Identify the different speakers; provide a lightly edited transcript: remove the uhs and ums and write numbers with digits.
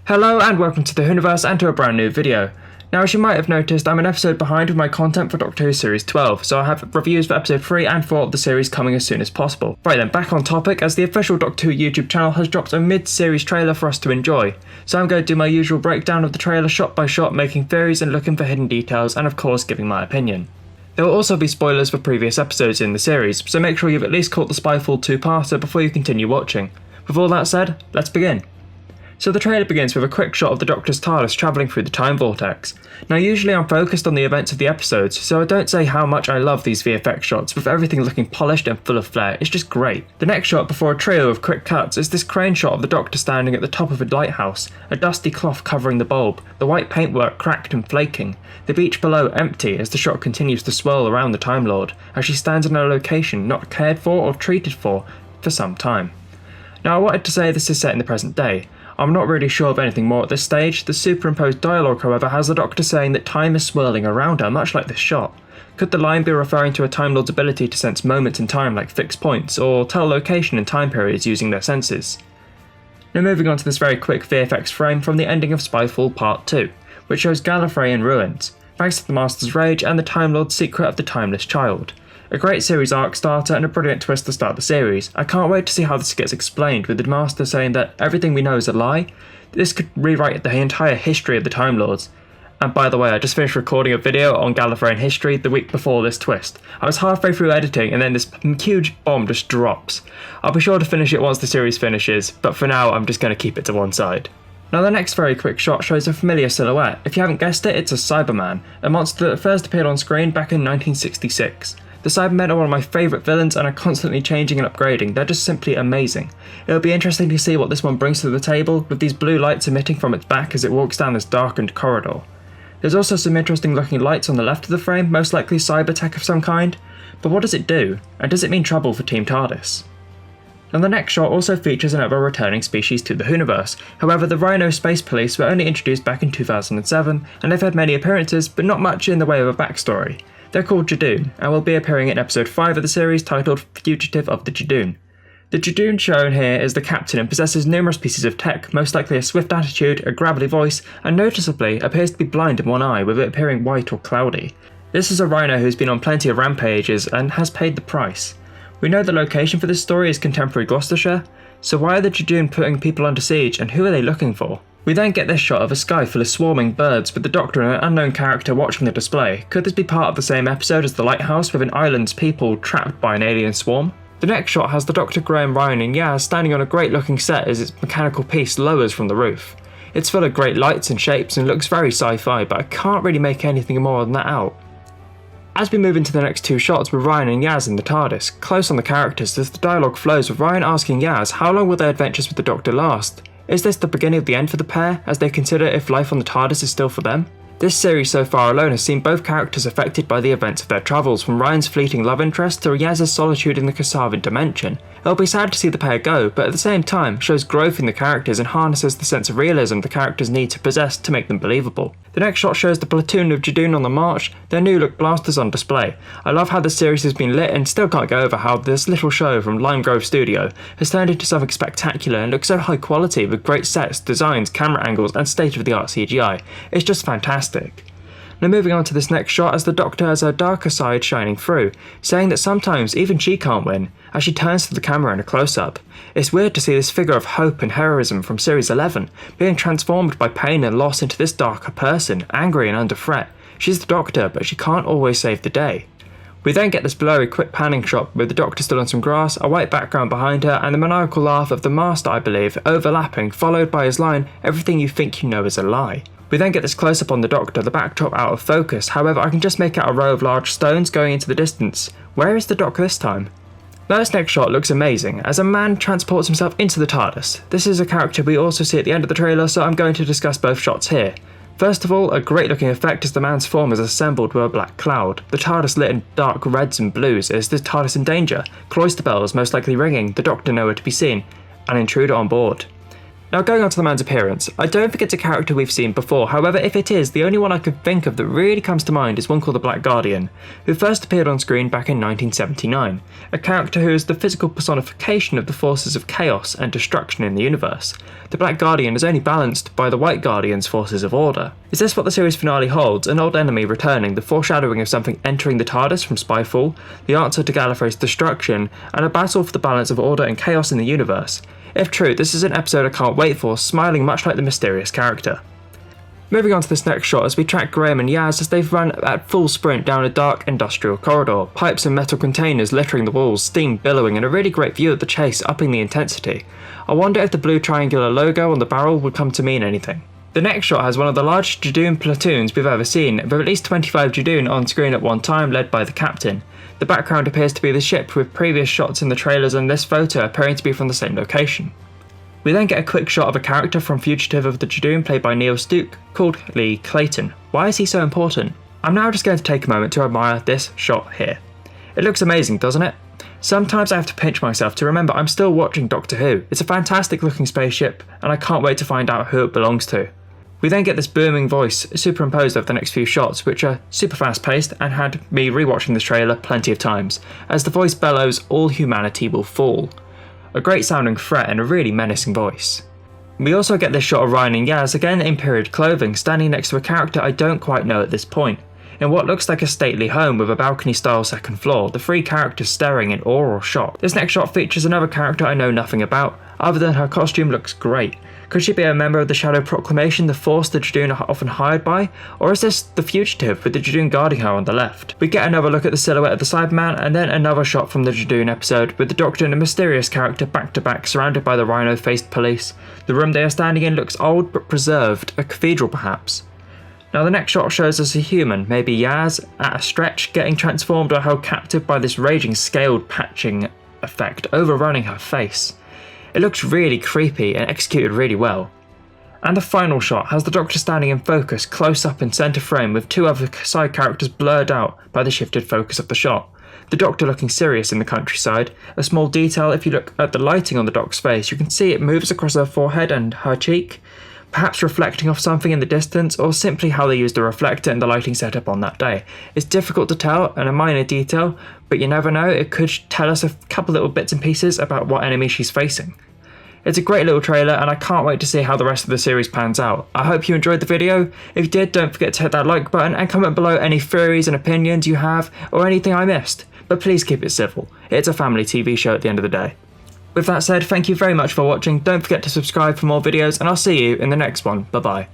Speaker 1: Hello and welcome to the Whoniverse and to a brand new video. Now, as you might have noticed, I'm an episode behind with my content for Doctor Who Series 12, so I have reviews for episode 3 and 4 of the series coming as soon as possible. Right then, back on topic, as the official Doctor Who YouTube channel has dropped a mid-series trailer for us to enjoy. So I'm going to do my usual breakdown of the trailer shot by shot, making theories and looking for hidden details, and of course giving my opinion. There will also be spoilers for previous episodes in the series, so make sure you've at least caught the Spyfall Two Parter before you continue watching. With all that said, let's begin. So the trailer begins with a quick shot of the Doctor's TARDIS travelling through the time vortex. Now usually I'm focused on the events of the episodes, so I don't say how much I love these VFX shots with everything looking polished and full of flair. It's just great. The next shot before a trio of quick cuts is this crane shot of the Doctor standing at the top of a lighthouse, a dusty cloth covering the bulb, the white paintwork cracked and flaking, the beach below empty as the shot continues to swirl around the Time Lord, as she stands in a location not cared for or treated for some time. Now I wanted to say this is set in the present day. I'm not really sure of anything more at this stage. The superimposed dialogue, however, has the Doctor saying that time is swirling around her, much like this shot. Could the line be referring to a Time Lord's ability to sense moments in time like fixed points, or tell location and time periods using their senses? Now moving on to this very quick VFX frame from the ending of Spyfall Part 2, which shows Gallifrey in ruins, thanks to the Master's Rage and the Time Lord's secret of the Timeless Child. A great series arc starter and a brilliant twist to start the series. I can't wait to see how this gets explained, with the Master saying that everything we know is a lie. This could rewrite the entire history of the Time Lords. And by the way, I just finished recording a video on Gallifrey history the week before this twist. I was halfway through editing and then this huge bomb just drops. I'll be sure to finish it once the series finishes, but for now I'm just going to keep it to one side. Now the next very quick shot shows a familiar silhouette. If you haven't guessed it, it's a Cyberman, a monster that first appeared on screen back in 1966. The Cybermen are one of my favourite villains and are constantly changing and upgrading. They're just simply amazing. It'll be interesting to see what this one brings to the table, with these blue lights emitting from its back as it walks down this darkened corridor. There's also some interesting looking lights on the left of the frame, most likely cyber tech of some kind. But what does it do? And does it mean trouble for Team TARDIS? And the next shot also features another returning species to the Whoniverse. However, the Rhino Space Police were only introduced back in 2007, and they've had many appearances, but not much in the way of a backstory. They're called Judoon, and will be appearing in episode 5 of the series titled Fugitive of the Judoon. The Judoon shown here is the captain and possesses numerous pieces of tech, most likely a swift attitude, a gravelly voice, and noticeably appears to be blind in one eye, with it appearing white or cloudy. This is a rhino who's been on plenty of rampages and has paid the price. We know the location for this story is contemporary Gloucestershire, so why are the Judoon putting people under siege and who are they looking for? We then get this shot of a sky full of swarming birds with the Doctor and an unknown character watching the display. Could this be part of the same episode as the lighthouse with an island's people trapped by an alien swarm? The next shot has the Doctor, Graham, Ryan and Yaz standing on a great looking set as its mechanical piece lowers from the roof. It's full of great lights and shapes and looks very sci-fi, but I can't really make anything more than that out. As we move into the next two shots with Ryan and Yaz in the TARDIS, close on the characters as the dialogue flows with Ryan asking Yaz how long will their adventures with the Doctor last? Is this the beginning of the end for the pair, as they consider if life on the TARDIS is still for them? This series so far alone has seen both characters affected by the events of their travels, from Ryan's fleeting love interest to Yaz's solitude in the Kasavan dimension. It'll be sad to see the pair go, but at the same time shows growth in the characters and harnesses the sense of realism the characters need to possess to make them believable. The next shot shows the platoon of Judoon on the march, their new look blasters on display. I love how the series has been lit and still can't get over how this little show from Lime Grove Studio has turned into something spectacular and looks so high quality with great sets, designs, camera angles and state-of-the-art CGI. It's just fantastic. Now moving on to this next shot as the Doctor has her darker side shining through, saying that sometimes even she can't win, as she turns to the camera in a close-up. It's weird to see this figure of hope and heroism from Series 11 being transformed by pain and loss into this darker person, angry and under threat. She's the Doctor, but she can't always save the day. We then get this blurry quick panning shot with the Doctor still on some grass, a white background behind her, and the maniacal laugh of the Master, I believe, overlapping, followed by his line, "Everything you think you know is a lie." We then get this close-up on the Doctor, the backdrop out of focus, however I can just make out a row of large stones going into the distance. Where is the Doctor this time? Now this next shot looks amazing, as a man transports himself into the TARDIS. This is a character we also see at the end of the trailer, so I'm going to discuss both shots here. First of all, a great looking effect as the man's form is assembled with a black cloud. The TARDIS lit in dark reds and blues. Is the TARDIS in danger? Cloister bells most likely ringing, the Doctor nowhere to be seen, an intruder on board. Now going on to the man's appearance, I don't think it's a character we've seen before, however if it is, the only one I could think of that really comes to mind is one called the Black Guardian, who first appeared on screen back in 1979, a character who is the physical personification of the forces of chaos and destruction in the universe. The Black Guardian is only balanced by the White Guardian's forces of order. Is this what the series finale holds? An old enemy returning, the foreshadowing of something entering the TARDIS from Spyfall, the answer to Gallifrey's destruction, and a battle for the balance of order and chaos in the universe? If true, this is an episode I can't wait for, smiling much like the mysterious character. Moving on to this next shot as we track Graham and Yaz as they've run at full sprint down a dark industrial corridor, pipes and metal containers littering the walls, steam billowing, and a really great view of the chase upping the intensity. I wonder if the blue triangular logo on the barrel would come to mean anything. The next shot has one of the largest Judoon platoons we've ever seen, with at least 25 Judoon on screen at one time, led by the captain. The background appears to be the ship, with previous shots in the trailers and this photo appearing to be from the same location. We then get a quick shot of a character from Fugitive of the Judoon played by Neil Stuke, called Lee Clayton. Why is he so important? I'm now just going to take a moment to admire this shot here. It looks amazing, doesn't it? Sometimes I have to pinch myself to remember I'm still watching Doctor Who. It's a fantastic looking spaceship, and I can't wait to find out who it belongs to. We then get this booming voice superimposed over the next few shots, which are super fast paced and had me rewatching this trailer plenty of times, as the voice bellows, "All humanity will fall." A great sounding threat and a really menacing voice. We also get this shot of Ryan and Yaz, again in period clothing, standing next to a character I don't quite know at this point. In what looks like a stately home with a balcony style second floor, the three characters staring in awe or shock. This next shot features another character I know nothing about, other than her costume looks great. Could she be a member of the Shadow Proclamation, the force the Judoon are often hired by? Or is this the Fugitive with the Judoon guarding her on the left? We get another look at the silhouette of the Cyberman and then another shot from the Judoon episode with the Doctor and a mysterious character back to back surrounded by the rhino-faced police. The room they are standing in looks old but preserved, a cathedral perhaps. Now the next shot shows us a human, maybe Yaz, at a stretch, getting transformed or held captive by this raging scaled patching effect overrunning her face. It looks really creepy and executed really well. And the final shot has the Doctor standing in focus, close up in centre frame with two other side characters blurred out by the shifted focus of the shot. The Doctor looking serious in the countryside. A small detail, if you look at the lighting on the Doc's face, you can see it moves across her forehead and her cheek, perhaps reflecting off something in the distance, or simply how they used the reflector and the lighting setup on that day. It's difficult to tell and a minor detail, but you never know, it could tell us a couple little bits and pieces about what enemy she's facing. It's a great little trailer and I can't wait to see how the rest of the series pans out. I hope you enjoyed the video. If you did, don't forget to hit that like button and comment below any theories and opinions you have or anything I missed. But please keep it civil. It's a family TV show at the end of the day. With that said, thank you very much for watching. Don't forget to subscribe for more videos and I'll see you in the next one. Bye bye.